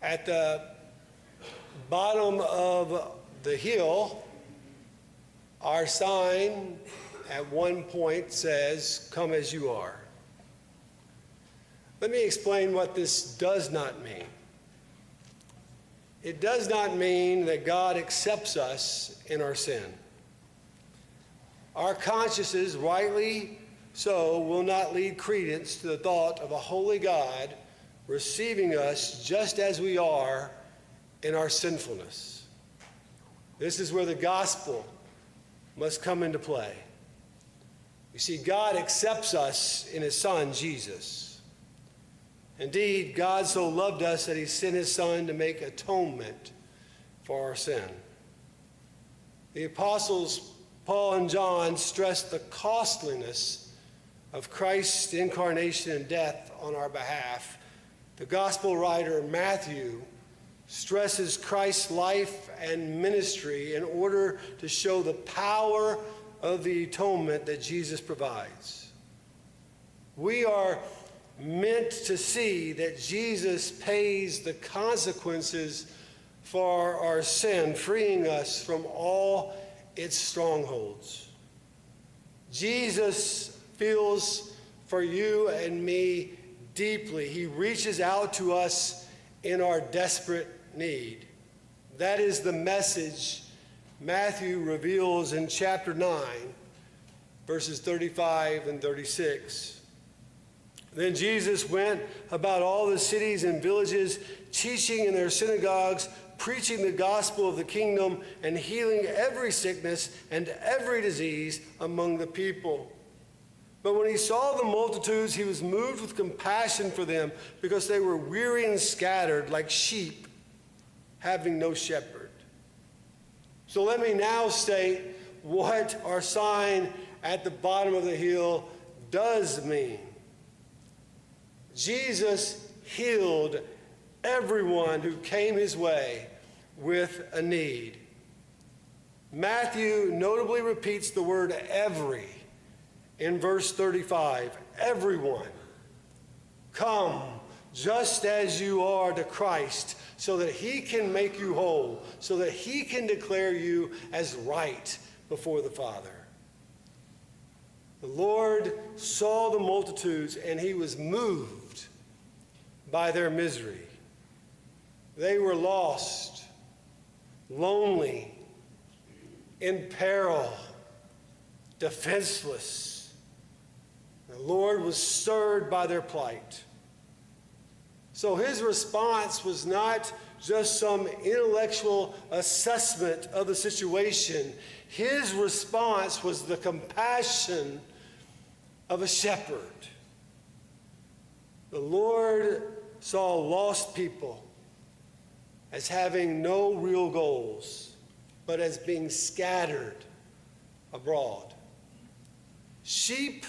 At the bottom of the hill, our sign at one point says, "Come as you are." Let me explain what this does not mean. It does not mean that God accepts us in our sin. Our consciences, rightly so, will not lead credence to the thought of a holy God receiving us just as we are in our sinfulness. This is where the gospel must come into play. You see, God accepts us in his Son, Jesus. Indeed, God so loved us that he sent his Son to make atonement for our sin. The apostles Paul and John stressed the costliness of Christ's incarnation and death on our behalf. The gospel writer Matthew stresses Christ's life and ministry in order to show the power of the atonement that Jesus provides. We are meant to see that Jesus pays the consequences for our sin, freeing us from all its strongholds. Jesus feels for you and me deeply. He reaches out to us in our desperate need. That is the message Matthew reveals in chapter 9, verses 35 and 36. Then Jesus went about all the cities and villages, teaching in their synagogues, preaching the gospel of the kingdom, and healing every sickness and every disease among the people. But when he saw the multitudes, he was moved with compassion for them, because they were weary and scattered like sheep having no shepherd. So let me now state what our sign at the bottom of the hill does mean. Jesus healed everyone who came his way with a need. Matthew notably repeats the word every in verse 35. Everyone, come just as you are to Christ, so that he can make you whole, so that he can declare you as right before the Father. The Lord saw the multitudes, and he was moved by their misery. They were lost, lonely, in peril, defenseless. The Lord was stirred by their plight. So his response was not just some intellectual assessment of the situation. His response was the compassion of a shepherd. The Lord saw lost people as having no real goals, but as being scattered abroad. Sheep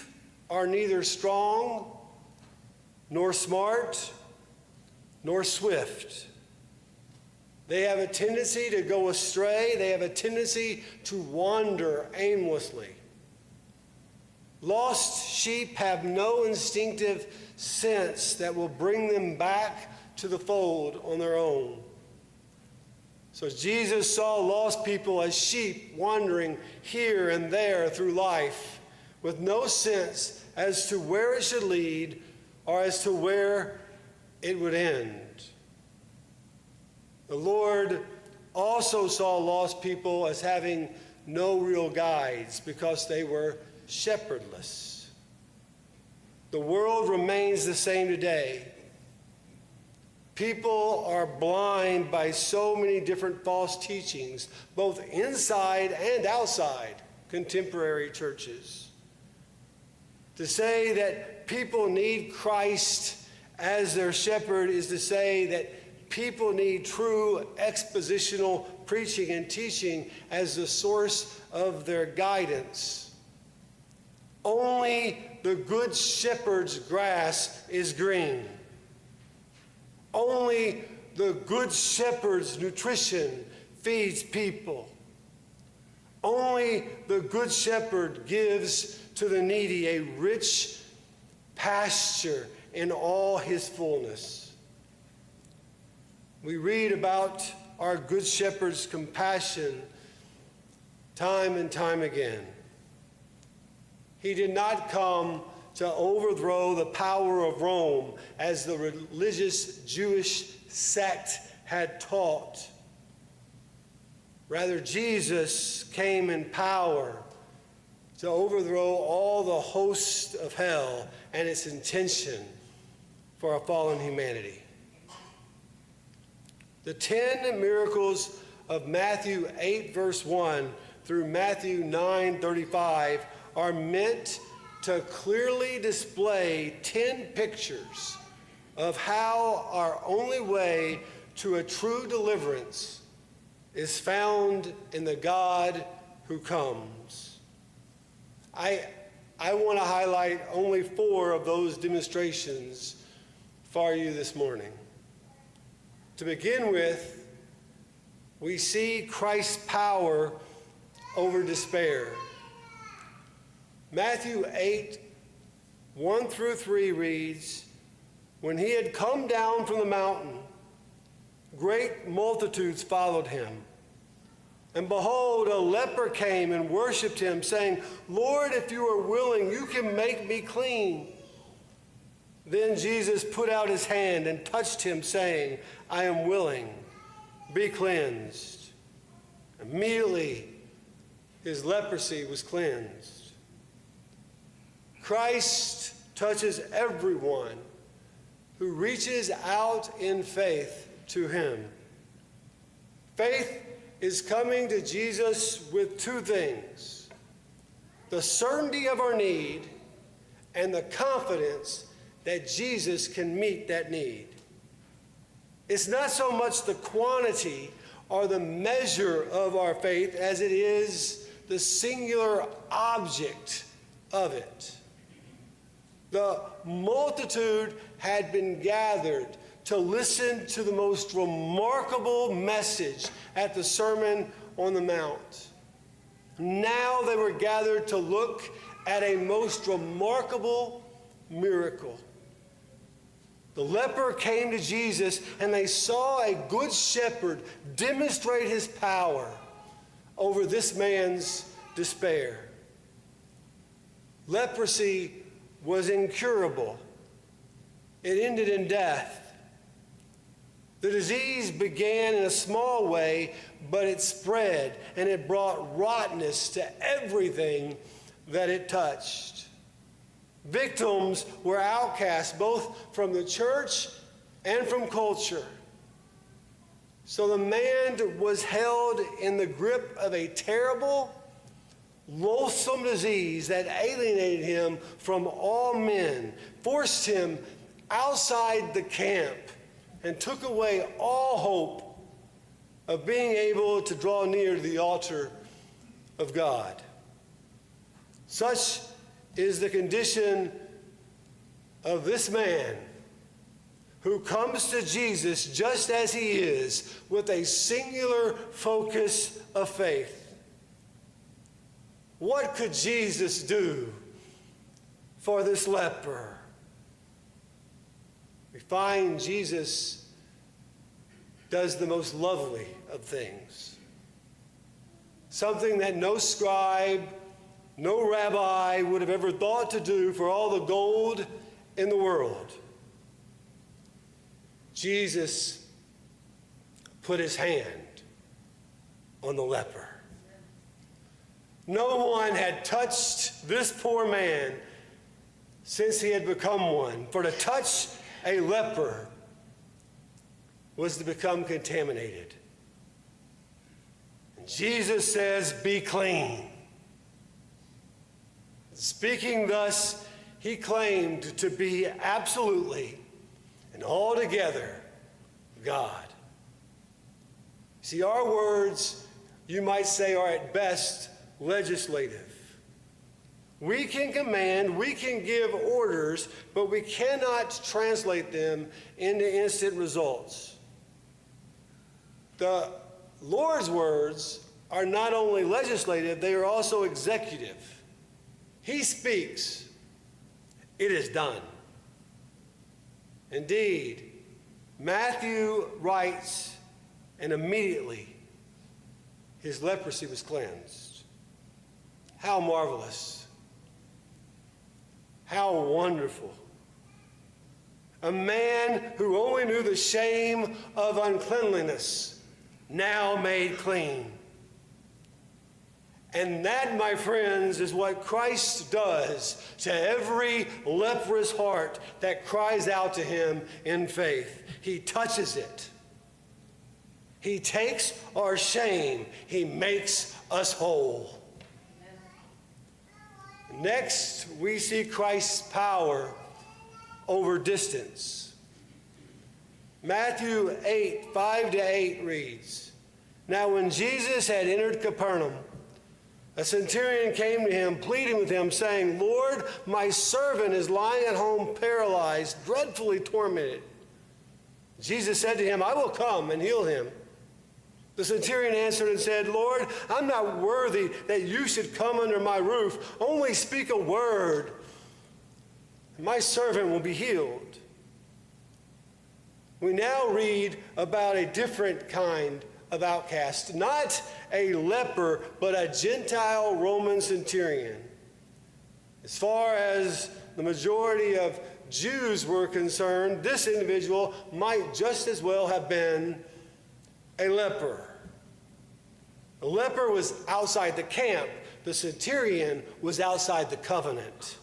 are neither strong, nor smart, nor swift. They have a tendency to go astray. They have a tendency to wander aimlessly. Lost sheep have no instinctive sense that will bring them back to the fold on their own. So Jesus saw lost people as sheep wandering here and there through life with no sense as to where it should lead or as to where it would end. The Lord also saw lost people as having no real guides because they were shepherdless. The world remains the same today. People are blind by so many different false teachings, both inside and outside contemporary churches. To say that people need Christ as their shepherd is to say that people need true expositional preaching and teaching as the source of their guidance. Only the good shepherd's grass is green. Only the good shepherd's nutrition feeds people. Only the good shepherd gives to the needy a rich pasture in all his fullness. We read about our Good Shepherd's compassion time and time again. He did not come to overthrow the power of Rome as the religious Jewish sect had taught. Rather, Jesus came in power to overthrow all the host of hell and its intention for a fallen humanity. The 10 miracles of Matthew 8, verse 1 through Matthew 9:35 are meant to clearly display 10 pictures of how our only way to a true deliverance is found in the God who comes. I want to highlight only 4 of those demonstrations for you this morning. To begin with, we see Christ's power over despair. Matthew 8, 1 through 3 reads, "When he had come down from the mountain, great multitudes followed him. And behold, a leper came and worshipped him, saying, 'Lord, if you are willing, you can make me clean.' Then Jesus put out his hand and touched him, saying, 'I am willing, be cleansed.' Immediately his leprosy was cleansed." Christ touches everyone who reaches out in faith to him. Faith is coming to Jesus with 2 things: the certainty of our need and the confidence that Jesus can meet that need. It's not so much the quantity or the measure of our faith as it is the singular object of it. The multitude had been gathered to listen to the most remarkable message at the Sermon on the Mount. Now they were gathered to look at a most remarkable miracle. The leper came to Jesus, and they saw a good shepherd demonstrate his power over this man's despair. Leprosy was incurable. It ended in death. The disease began in a small way, but it spread, and it brought rottenness to everything that it touched. Victims were outcast both from the church and from culture. So the man was held in the grip of a terrible, loathsome disease that alienated him from all men, forced him outside the camp, and took away all hope of being able to draw near to the altar of God. Such is the condition of this man who comes to Jesus just as he is, with a singular focus of faith. What could Jesus do for this leper? We find Jesus does the most lovely of things. Something that no scribe, no rabbi would have ever thought to do for all the gold in the world. Jesus put his hand on the leper. No one had touched this poor man since he had become one. For to touch a leper was to become contaminated. And Jesus says, "Be clean." Speaking thus, he claimed to be absolutely and altogether God. See, our words, you might say, are at best legislative. We can command, we can give orders, but we cannot translate them into instant results. The Lord's words are not only legislative, they are also executive. He speaks, it is done. Indeed, Matthew writes, and immediately his leprosy was cleansed. How marvelous. How wonderful. A man who only knew the shame of uncleanliness, now made clean. And that, my friends, is what Christ does to every leprous heart that cries out to him in faith. He touches it. He takes our shame. He makes us whole. Next, we see Christ's power over distance. Matthew 8, 5-8 reads, "Now when Jesus had entered Capernaum, a centurion came to him, pleading with him, saying, 'Lord, my servant is lying at home paralyzed, dreadfully tormented.' Jesus said to him, 'I will come and heal him.' The centurion answered and said, 'Lord, I'm not worthy that you should come under my roof. Only speak a word, and my servant will be healed.'" We now read about a different kind of outcast, not a leper, but a Gentile Roman centurion. As far as the majority of Jews were concerned, this individual might just as well have been a leper. The leper was outside the camp. The centurion was outside the covenant.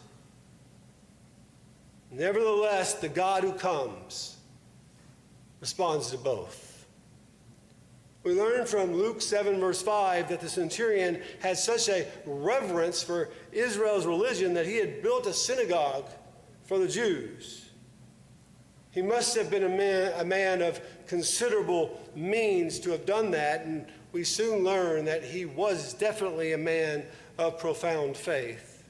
Nevertheless, the God who comes responds to both. We learn from Luke 7, verse 5, that the centurion had such a reverence for Israel's religion that he had built a synagogue for the Jews. He must have been a man of considerable means to have done that, and we soon learn that he was definitely a man of profound faith.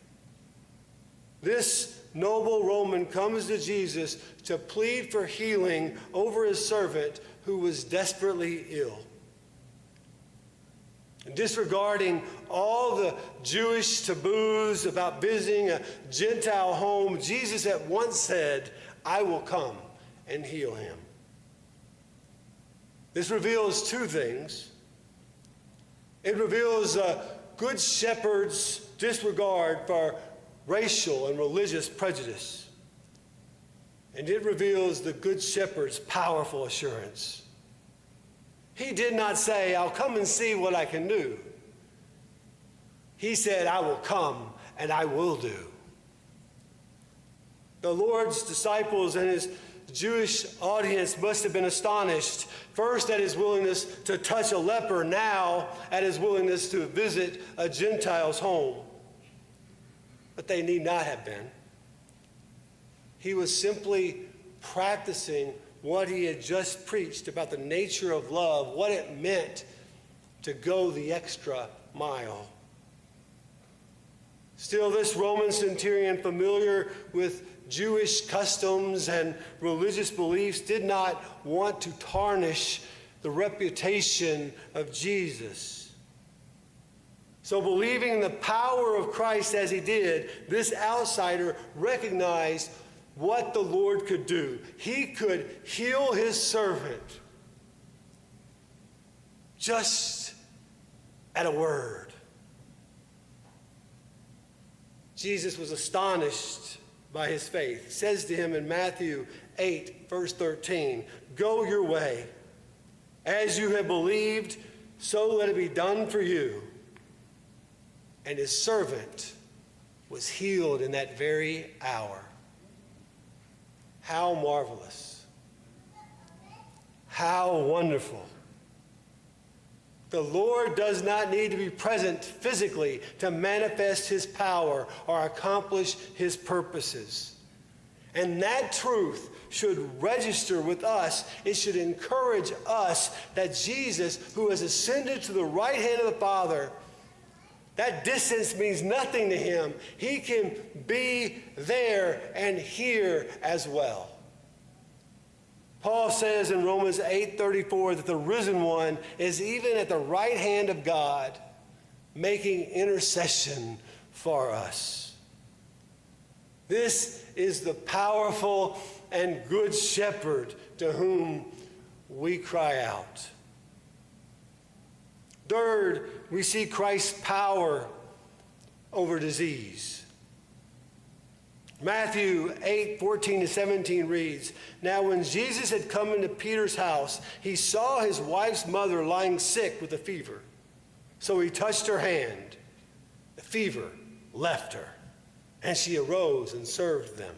This noble Roman comes to Jesus to plead for healing over his servant who was desperately ill. Disregarding all the Jewish taboos about visiting a Gentile home, Jesus at once said, "I will come and heal him." This reveals two things. It reveals a good shepherd's disregard for racial and religious prejudice. And it reveals the good shepherd's powerful assurance. He did not say, "I'll come and see what I can do." He said, "I will come and I will do." The Lord's disciples and his Jewish audience must have been astonished, first at his willingness to touch a leper, now at his willingness to visit a Gentile's home. But they need not have been. He was simply practicing what he had just preached about the nature of love, what it meant to go the extra mile. Still, this Roman centurion, familiar with Jewish customs and religious beliefs, did not want to tarnish the reputation of Jesus. So, believing in the power of Christ as he did, this outsider recognized what the Lord could do. He could heal his servant just at a word. Jesus was astonished by his faith. He says to him in Matthew 8, verse 13, "Go your way. As you have believed, so let it be done for you." And his servant was healed in that very hour. How marvelous. How wonderful. The Lord does not need to be present physically to manifest his power or accomplish his purposes. And that truth should register with us. It should encourage us that Jesus, who has ascended to the right hand of the Father, that distance means nothing to him. He can be there and here as well. Paul says in Romans 8:34 that the risen one is even at the right hand of God, making intercession for us. This is the powerful and good shepherd to whom we cry out. Third, we see Christ's power over disease. Matthew 8:14-17 reads, "Now when Jesus had come into Peter's house, he saw his wife's mother lying sick with a fever. So he touched her hand. The fever left her, and she arose and served them.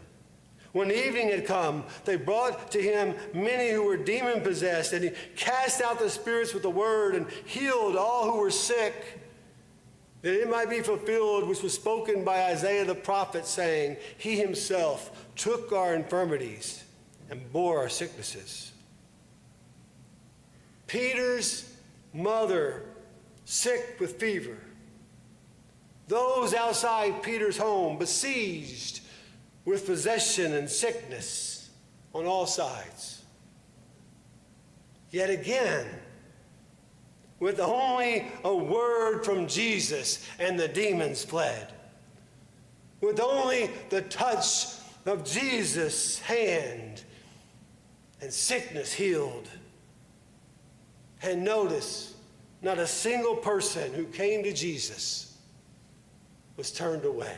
When evening had come, they brought to him many who were demon-possessed, and he cast out the spirits with the word and healed all who were sick, that it might be fulfilled which was spoken by Isaiah the prophet, saying, He himself took our infirmities and bore our sicknesses." Peter's mother, sick with fever. Those outside Peter's home, besieged with possession and sickness on all sides. Yet again, with only a word from Jesus, and the demons fled. With only the touch of Jesus' hand, and sickness healed. And notice, not a single person who came to Jesus was turned away.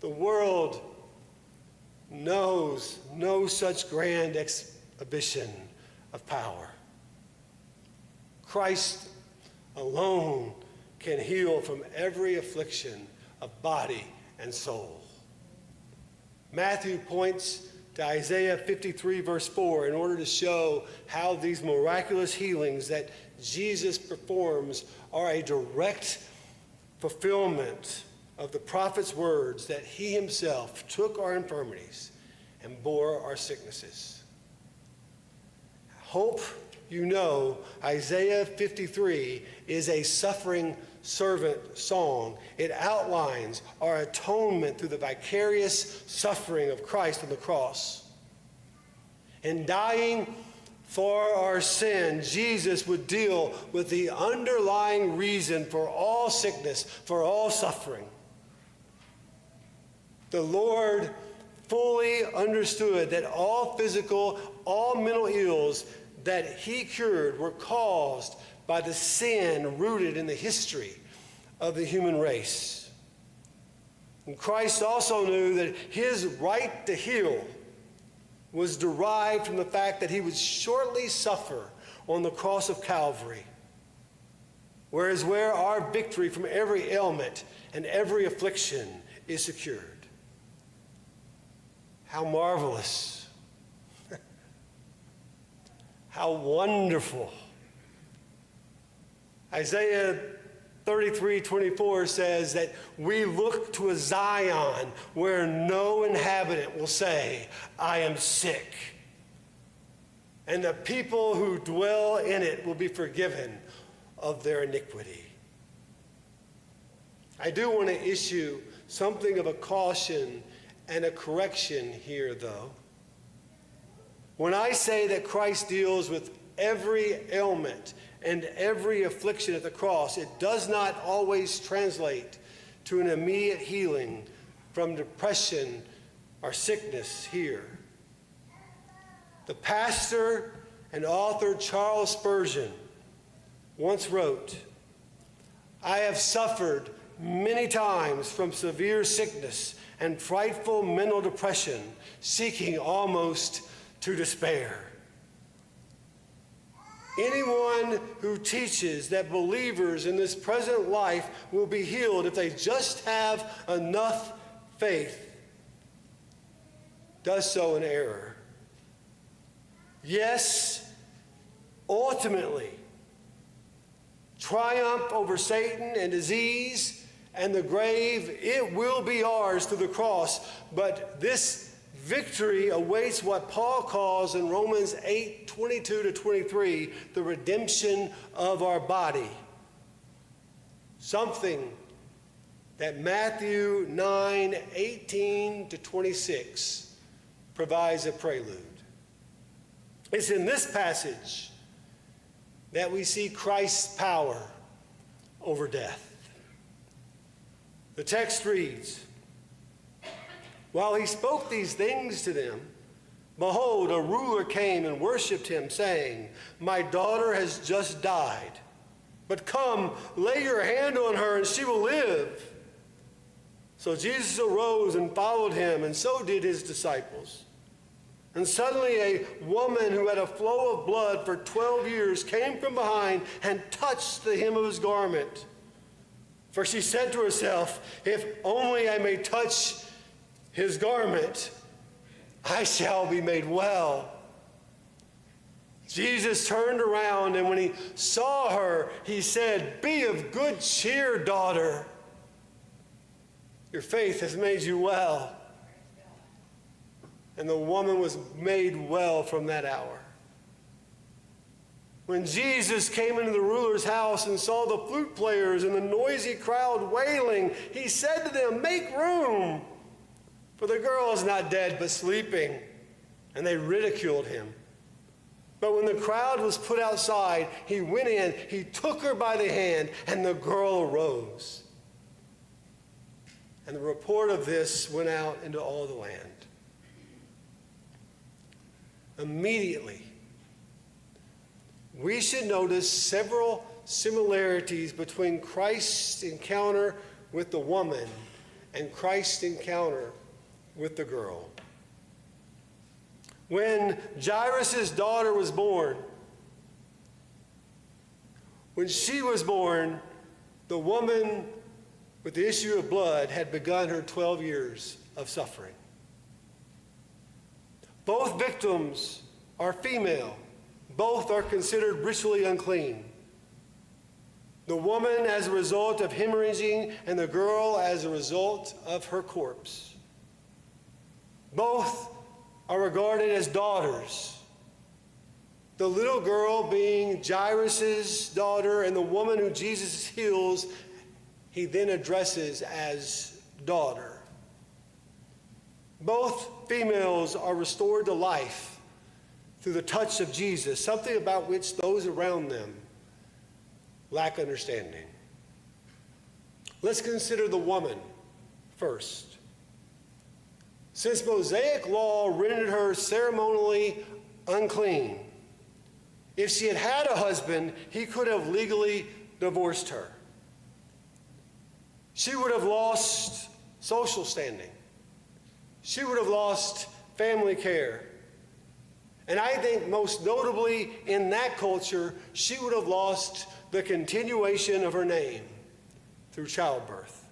The world knows no such grand exhibition of power. Christ alone can heal from every affliction of body and soul. Matthew points to Isaiah 53 verse 4 in order to show how these miraculous healings that Jesus performs are a direct fulfillment of the prophet's words that he himself took our infirmities and bore our sicknesses. Hope you know Isaiah 53 is a suffering servant song. It outlines our atonement through the vicarious suffering of Christ on the cross. In dying for our sin, Jesus would deal with the underlying reason for all sickness, for all suffering. The Lord fully understood that all physical, all mental ills that he cured were caused by the sin rooted in the history of the human race. And Christ also knew that his right to heal was derived from the fact that he would shortly suffer on the cross of Calvary, whereas where our victory from every ailment and every affliction is secured. How marvelous. How wonderful. Isaiah 33:24 says that we look to a Zion where no inhabitant will say, I am sick. And the people who dwell in it will be forgiven of their iniquity. I do want to issue something of a caution and a correction here, though. When I say that Christ deals with every ailment and every affliction at the cross, it does not always translate to an immediate healing from depression or sickness here. The pastor and author Charles Spurgeon once wrote, I have suffered many times from severe sickness and frightful mental depression, seeking almost to despair. Anyone who teaches that believers in this present life will be healed if they just have enough faith does so in error. Yes, ultimately, triumph over Satan and disease and the grave, it will be ours through the cross, but this victory awaits what Paul calls in Romans 8:22-23, the redemption of our body. Something that Matthew 9:18-26 provides a prelude. It's in this passage that we see Christ's power over death. The text reads, While he spoke these things to them, Behold, a ruler came and worshipped him, saying, My daughter has just died. But come, lay your hand on her, and she will live. So Jesus arose and followed him, and so did his disciples. And suddenly a woman who had a flow of blood for 12 years came from behind and touched the hem of his garment. For she said to herself, If only I may touch his garment, I shall be made well. Jesus turned around, and when he saw her, he said, Be of good cheer, daughter. Your faith has made you well. And the woman was made well from that hour. When Jesus came into the ruler's house and saw the flute players and the noisy crowd wailing, he said to them, Make room, for the girl is not dead but sleeping. And they ridiculed him. But when the crowd was put outside, he went in, he took her by the hand, and the girl arose. And the report of this went out into all the land. Immediately, we should notice several similarities between Christ's encounter with the woman and Christ's encounter with the girl. When Jairus' daughter was born, when she was born, the woman with the issue of blood had begun her 12 years of suffering. Both victims are female. Both are considered ritually unclean. The woman as a result of hemorrhaging, and the girl as a result of her corpse. Both are regarded as daughters. The little girl being Jairus' daughter, and the woman who Jesus heals, he then addresses as daughter. Both females are restored to life through the touch of Jesus, something about which those around them lack understanding. Let's consider the woman first. Since Mosaic law rendered her ceremonially unclean, if she had had a husband, he could have legally divorced her. She would have lost social standing. She would have lost family care. And I think most notably in that culture, she would have lost the continuation of her name through childbirth.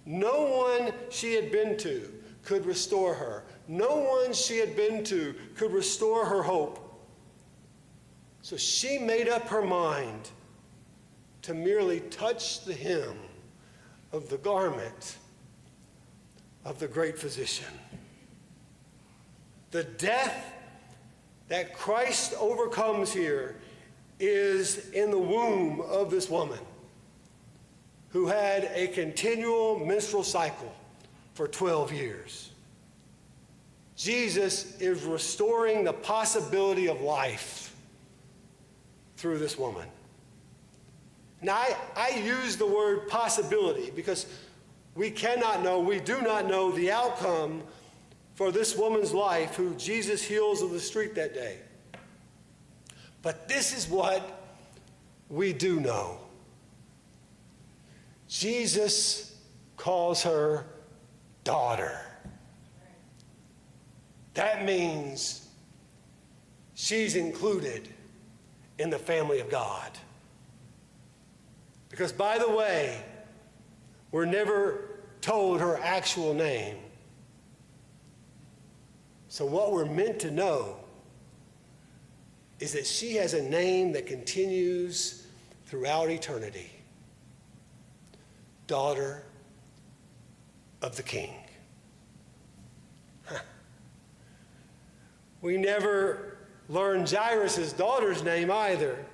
No one she had been to could restore her. No one she had been to could restore her hope. So she made up her mind to merely touch the hem of the garment of the great physician. The death that Christ overcomes here is in the womb of this woman who had a continual menstrual cycle for 12 years. Jesus is restoring the possibility of life through this woman. Now, I use the word possibility because we cannot know, we do not know the outcome for this woman's life who Jesus heals on the street that day. But this is what we do know. Jesus calls her daughter. That means she's included in the family of God. Because, by the way, we're never told her actual name. So what we're meant to know is that she has a name that continues throughout eternity. Daughter of the King. We never learn Jairus' daughter's name either.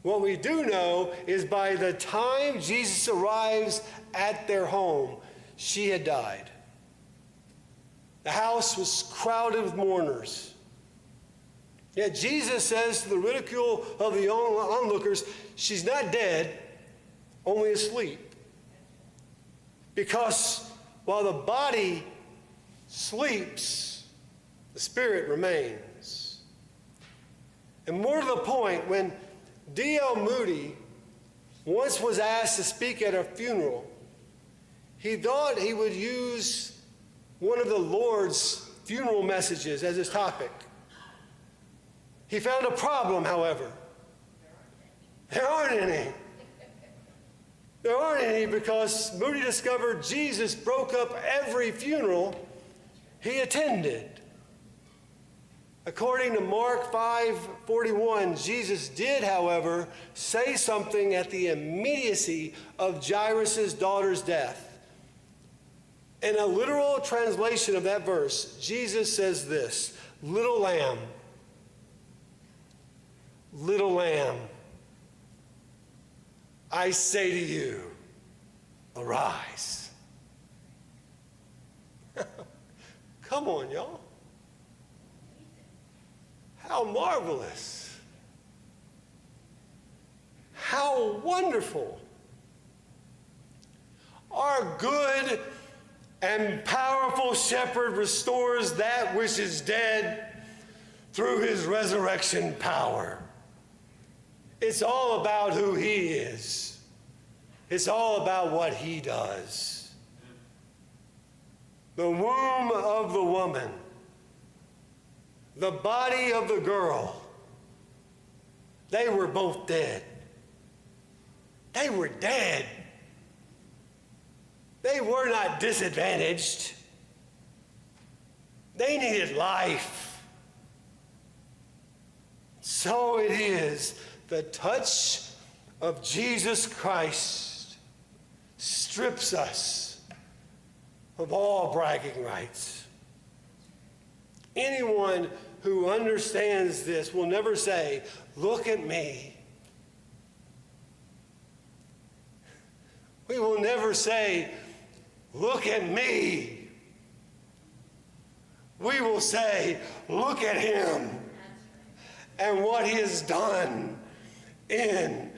What we do know is by the time Jesus arrives at their home, she had died. The house was crowded with mourners. Yet Jesus says to the ridicule of the onlookers, she's not dead, only asleep. Because while the body sleeps, the spirit remains. And more to the point, when D.L. Moody once was asked to speak at a funeral, he thought he would use one of the Lord's funeral messages as his topic. He found a problem, however. There aren't any. There aren't any, because Moody discovered Jesus broke up every funeral he attended. According to Mark 5:41, Jesus did, however, say something at the immediacy of Jairus' daughter's death. In a literal translation of that verse, Jesus says this: little lamb, I say to you, arise. Come on, y'all. How marvelous. How wonderful. Our good and powerful shepherd restores that which is dead through his resurrection power. It's all about who he is. It's all about what he does. The womb of the woman, the body of the girl, they were both dead. They were dead. They were not disadvantaged. They needed life. So it is, the touch of Jesus Christ strips us of all bragging rights. Anyone who understands this will never say, look at me. We will never say, look at me. We will say, look at him and what he has done in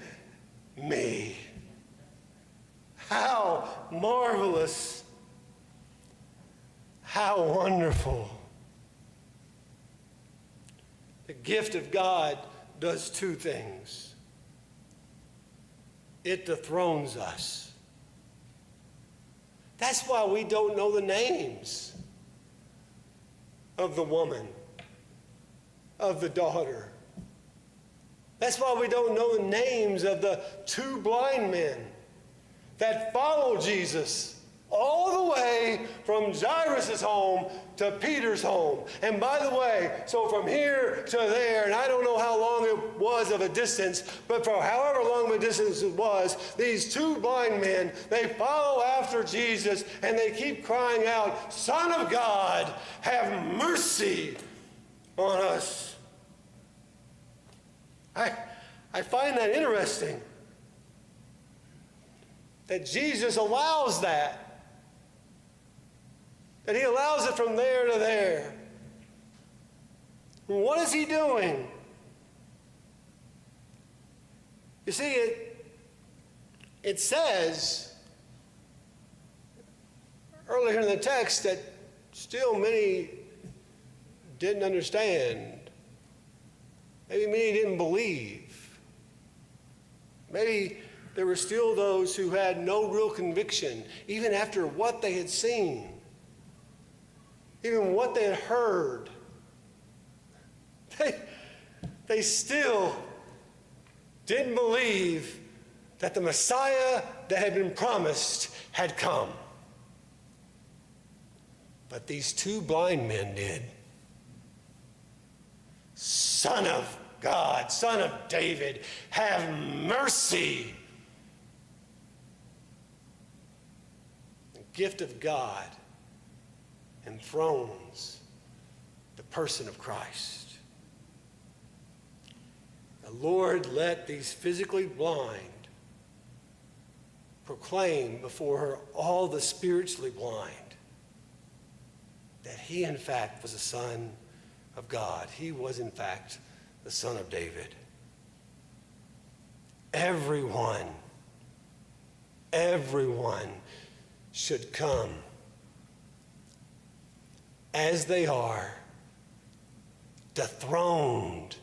me. How marvelous. How wonderful. The gift of God does two things. It dethrones us. That's why we don't know the names of the woman, of the daughter. That's why we don't know the names of the two blind men that followed Jesus all the way from Jairus' home to Peter's home. And by the way, so from here to there, and I don't know how long it was of a distance, but for however long of a distance it was, these two blind men, they follow after Jesus and they keep crying out, Son of God, have mercy on us. I find that interesting, that Jesus allows that he allows it from there to there. What is he doing? You see, it says earlier in the text that still many didn't understand. Maybe many didn't believe. Maybe there were still those who had no real conviction, even after what they had seen, even what they had heard. They still didn't believe that the Messiah that had been promised had come. But these two blind men did. Son of God, Son of David, have mercy. The gift of God enthrones the person of Christ. The Lord let these physically blind proclaim before her all the spiritually blind that he in fact was a son of God. He was in fact the Son of David. Everyone should come as they are, dethroned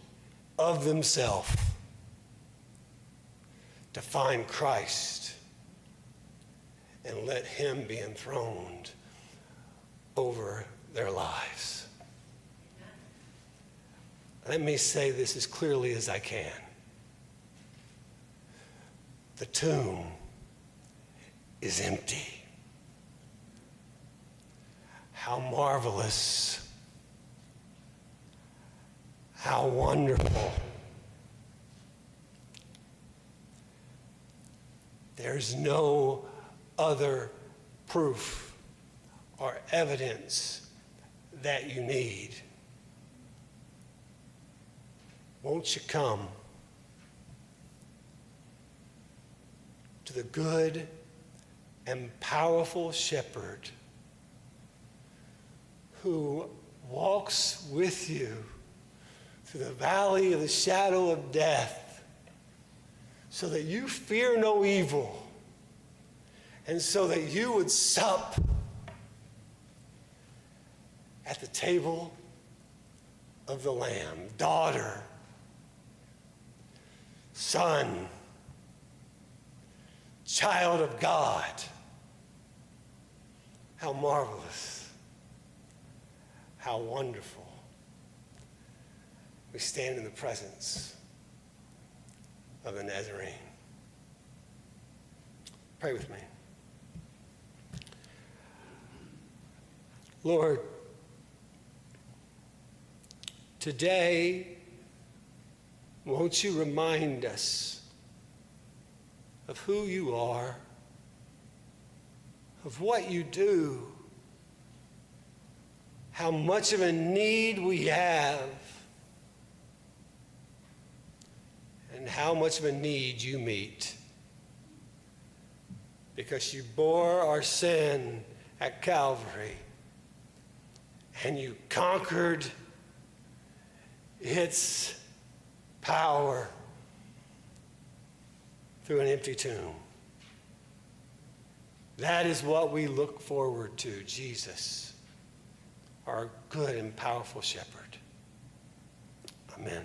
of themselves, to find Christ and let him be enthroned over their lives. Let me say this as clearly as I can. The tomb is empty. How marvelous, how wonderful. There's no other proof or evidence that you need. Won't you come to the good and powerful shepherd who walks with you through the valley of the shadow of death, so that you fear no evil, and so that you would sup at the table of the Lamb. Daughter, son, child of God, how marvelous, how wonderful. We stand in the presence of the Nazarene. Pray with me. Lord, today, won't you remind us of who you are, of what you do, how much of a need we have, and how much of a need you meet, because you bore our sin at Calvary and you conquered its power through an empty tomb. That is what we look forward to, Jesus, our good and powerful shepherd. Amen.